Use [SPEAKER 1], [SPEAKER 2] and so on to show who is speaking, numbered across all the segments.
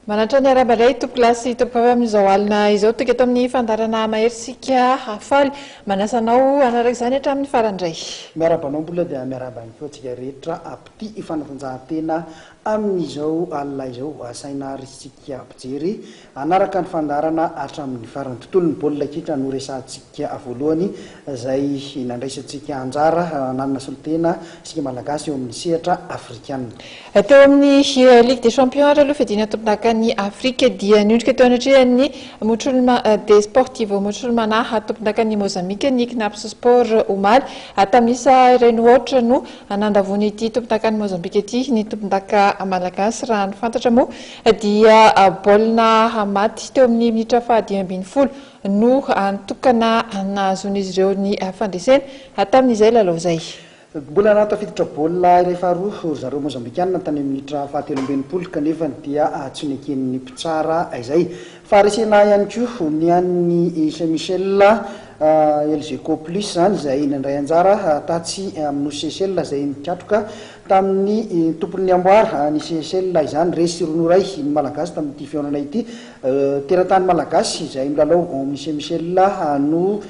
[SPEAKER 1] Manatra ny arabaray to klasy to amin'izao alina izao toka eto amin'ny fandarana maherisika hafaly manasanao andrarezin'ny hatramin'ny farandray.
[SPEAKER 2] Miarabanao mbola dia miarabany fotsika rehetra apity ifanatanjahantena amin'izao alina izao asaina risika ampijery anaraka ny fandarana hatramin'ny farany tontolo ny baolina kitra no resantsika voalohany izay nandraisantsika anjara nanana solitena sika malagasy eo amin'ny sehatra afrikana.
[SPEAKER 1] Teo amin'ny Ligue des Champions aloha fedina tompon-dakan'ny Afrika dia niondrika teo anatrehany motrolona des sportivo motrolomana tompon-dakan'ny Mozambika ny Knaps Sport omaly atamisa iray ohatra no nandavoan'ny ity tompon-dakan'ny Mozambika ity ny tompon-daka malagasy raha ny fantatra moa dia baolina maty teo amin'ny minitra faha-10 no antokana nazon'izy ireo ny fandresena atamin'izay lalao zay.
[SPEAKER 2] Mbola natafiditra baolina iray faharoa zareo mozambikanina tany amin'ny minitra faha-13 kanefa dia tsy neken'ny mpitsara izay faharesena ihany koa ny an'ny Saint-Michel LGco plus zany izay nandray anjara tatsy amin'ny Seychelles izay nikatroka tamin'ny tompon'ny amboara ny Seychelles izany resy ronoray ny malagasy tamin'ity fihaonana ity teratany malagasy izay milalao amin'ny Saint-Michel no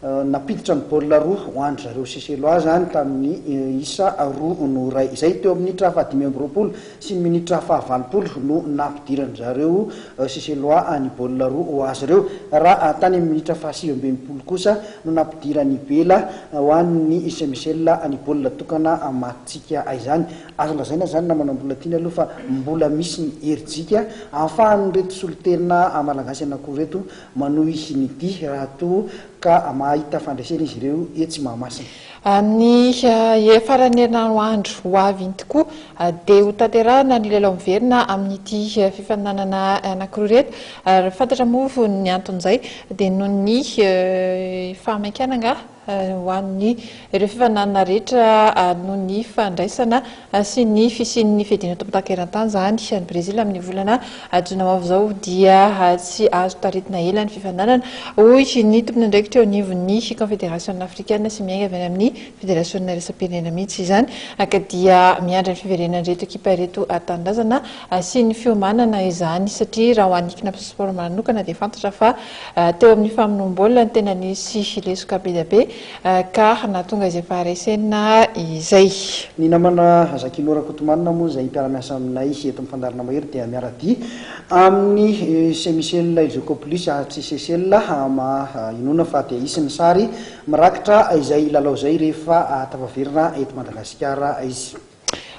[SPEAKER 2] napiditra ny baolina roa ho andry zareo Seychellois zany tamin'ny isa roa no ray izay teo amin'ny minitra faha-20 sy ny minitra faha-20 no nampidirany zareo Seychellois ny baolina roa ho azy ireo raha tany amin'ny minitra faha-9 kosa no nampidirany bela ho an'ny Saint-Michel ny baolina tokana matsika izany azo lazaina zany namanambola tiany aloha fa mbola misy ny herintsika ahafahan'ny reto solitena malagasy anakoreto manohy nyity raha to ka mahita fandresena izy ireo etsy mahamasina.
[SPEAKER 1] Ny farany herinandro andro ho avy tokoa dia ho tanterahana ny lalao miverina amin'ity fifaninanana anankiroa reto. Fantatra moa ny anton'izay dia noho ny fahamainkanana ho an'ny ireo fifaninanana rehetra noho ny fandraisana sy ny fisian'ny fedina tompon-daka eran-tany zany ny Brezila amin'ny volana jona mavo izao dia tsy azo taritina ela ny fifaninanana hoy ny tompony ndraiky teo anivon'ny confédération africaine sy miainga avy amin'ny fédération resam-pirenena mihitsy izany ka dia miandra ny fiverenany reto ekipa reto tanindrazana sy ny fiomanana izany satria raha ho an'ny Knaps Sport manokana dia fantatra fa teo amin'ny famonoam-baolina ny tena nisy lesoka be dia be ka nahatonga izay faharesena izay.
[SPEAKER 2] Ny namana Zakinora Kotomanina moa izay mpiara-miasa aminay eto amin'ny fandarana mahery dia miarady amin'ny Saint-Michel LGco plus tsy Seychelles inona fa dia isiny sary mirakitra izay lalao zay rehefa tafaverina eto Madagasikara izy.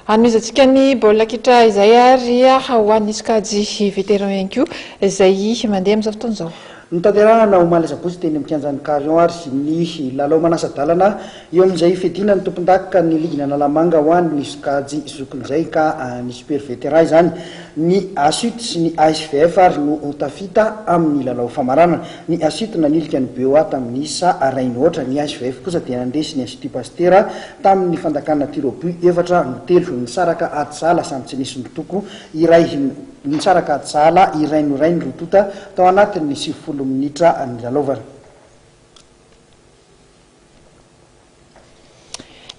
[SPEAKER 1] Anoizatsika ny baolina kitra izay ary ho an'ny skajy vétéran ihany koa izay mandeha amin'izao fotoana izao.
[SPEAKER 2] Nitanterahana omaly asabotsy teny amin'ny kianjan'ny Carion ary ny lalao manasa-dalana eo amin'izay fedina ny tompon-daka ny ligina analamanga ho an'ny skajy zokin'izay ka ny super vétéran izany ny asut sy ny ASVF ary no tafita amin'ny lalao famaranana ny asut nanilika ny BOA tamin'ny isa rainy ohatra ny ASVF kosa dia nandresy ny Institut Pasteur tamin'ny fandakana tirobu 4-3 nisaraka atsala samy tsy nisy ny toko iray nisaraka atsala iray ny rotota tao anatin'ny 90 minitra ny lalaovana.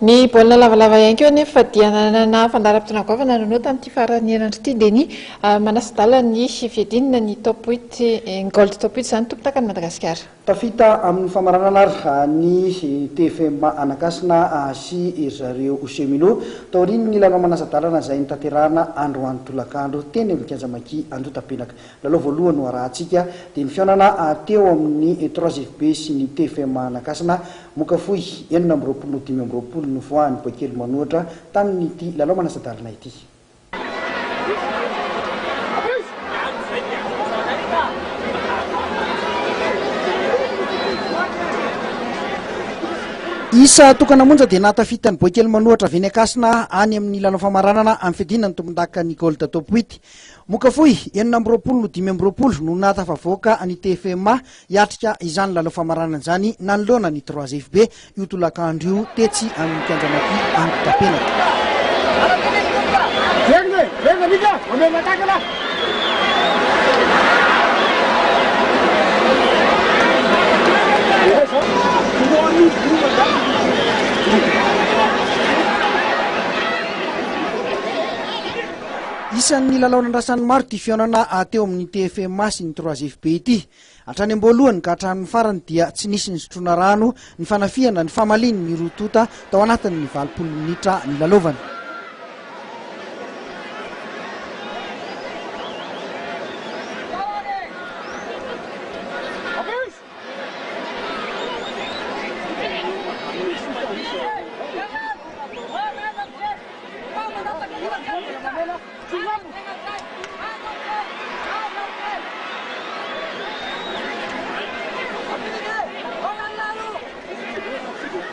[SPEAKER 1] Ny baolina lavalava ihany koa nefa dia nanana fandaram-potoana nanao tamin'ity farany herinandro ity dia ny manasa-dalan'ny fiadinina ny top 8 gold top 8 izany tompon-daka ny Madagasikara.
[SPEAKER 2] Tafita amin'ny famaranana ary ny TFMA anakasina sy zareo Semino taoriny ny lalao manasa-dalana izay nitanterahana androany tolakandro teny amin'ny kianjamaki Anjotapenaka. Lalao voalohany ho arahantsika dia ny fihaonana teo amin'ny 3FB sy ny TFMA anakasina moka fohy 4-5 no voan'ny kely manohatra tamin'ity lalao manasa-dalana ity. Isa tokana monja dia natafita ny kely manohatra avy ny akasina any amin'ny lalao famaranana amin'ny fedina ny tompon-daka ny gold top 8 moka fohy 4-5 no natafavoaka ny TFMA hiatrika izany lalao famaranana izany nanoloana ny 3FB io tolakandro io tetsy amin'ny kianjamaki Anjotapenaka. Anisan'ny lalao nandrasan'ny maro ty fihaonana teo amin'ny TFMA sy ny 3FB ity. Hatrany amboalohany ka hatramin'ny farany dia tsy nisy ny sotroana rano, ny fanafihana, ny famaliany ny rotota tao anatin'ny 20 minitra ny lalaovana.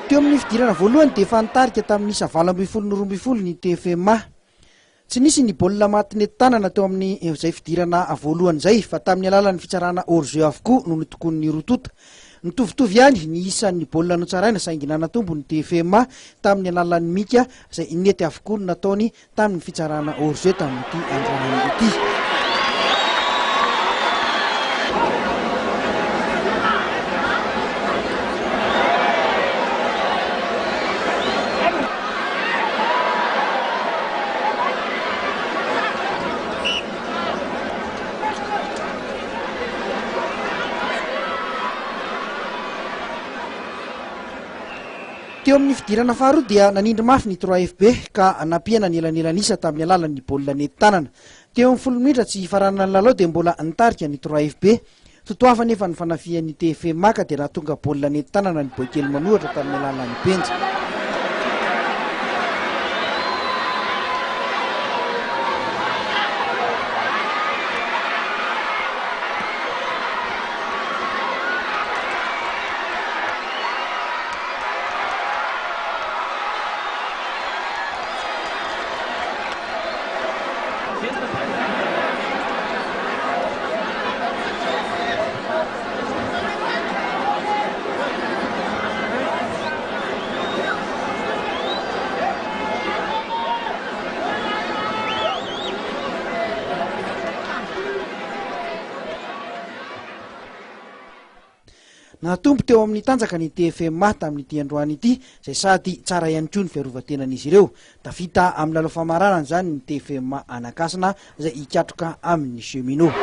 [SPEAKER 2] Teo amin'ny fidirana voalohany dia efa nitarika tamin'ny 7-20 ny TFMA. Tsy nisy ny baolina matinety tanana teo amin'ny izay fidirana voalohany izay, fa tamin'ny alalan'ny fitsarana hors-jeu avokoa no nitokon'ny rotota. Nitovitovy ihany ny isan'ny baolina notsaraina saingy nanatombo ny TFMA tamin'ny alalan'ny mika izay nety avokoa no nataony tamin'ny fitsarana hors-jeu tamin'ity andrarezin'ny ity. Teo amin'ny fidirana faharoa dia nanindry mafy ny 3FB ka nampiana ny elanelanisa tamin'ny alalan'ny baolina nety tanana. Teo amin'ny 10 minitra tsy hifaranana ny lalao dia mbola nitarika ny 3FB. Totoafa nefa ny fanafihan'ny TFMA ka dia nahatonga baolina nety tanana ny kely manohatra tamin'ny alalan'ny penja. Nahatombo teo amin'ny tanjaka ny TFMA tamin'ity androany ity, izay sady tsara ihany koa ny fiarovatenan'izy ireo. Tafita amin'ny lalao famaranana izany ny TFMA Anakasina izay hiatrika amin'ny cheminot.